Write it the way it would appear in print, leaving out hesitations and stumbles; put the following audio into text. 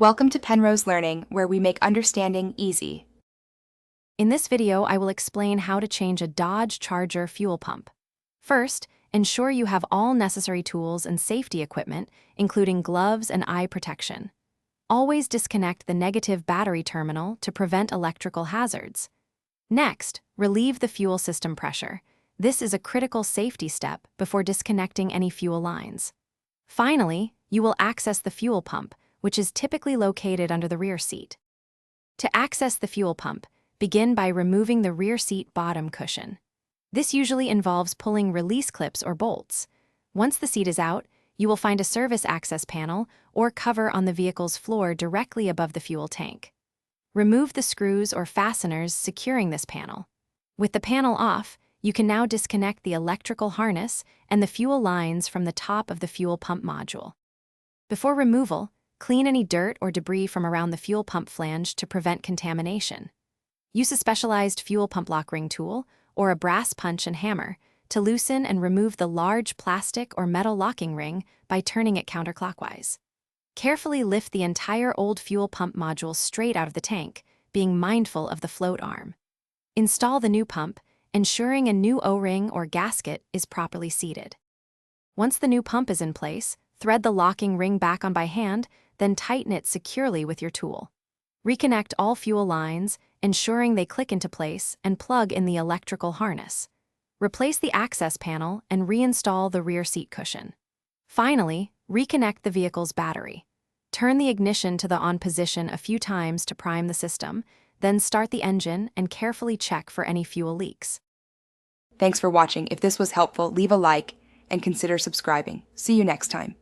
Welcome to Penrose Learning, where we make understanding easy. In this video, I will explain how to change a Dodge Charger fuel pump. First, ensure you have all necessary tools and safety equipment, including gloves and eye protection. Always disconnect the negative battery terminal to prevent electrical hazards. Next, relieve the fuel system pressure. This is a critical safety step before disconnecting any fuel lines. Finally, you will access the fuel pump, which is typically located under the rear seat. To access the fuel pump, begin by removing the rear seat bottom cushion. This usually involves pulling release clips or bolts. Once the seat is out, you will find a service access panel or cover on the vehicle's floor directly above the fuel tank. Remove the screws or fasteners securing this panel. With the panel off, you can now disconnect the electrical harness and the fuel lines from the top of the fuel pump module. Before removal, clean any dirt or debris from around the fuel pump flange to prevent contamination. Use a specialized fuel pump lock ring tool or a brass punch and hammer to loosen and remove the large plastic or metal locking ring by turning it counterclockwise. Carefully lift the entire old fuel pump module straight out of the tank, being mindful of the float arm. Install the new pump, ensuring a new O-ring or gasket is properly seated. Once the new pump is in place, thread the locking ring back on by hand, then tighten it securely with your tool. Reconnect all fuel lines, ensuring they click into place, and plug in the electrical harness. Replace the access panel and reinstall the rear seat cushion. Finally, reconnect the vehicle's battery. Turn the ignition to the on position a few times to prime the system, then start the engine and carefully check for any fuel leaks. Thanks for watching. If this was helpful, leave a like and consider subscribing. See you next time.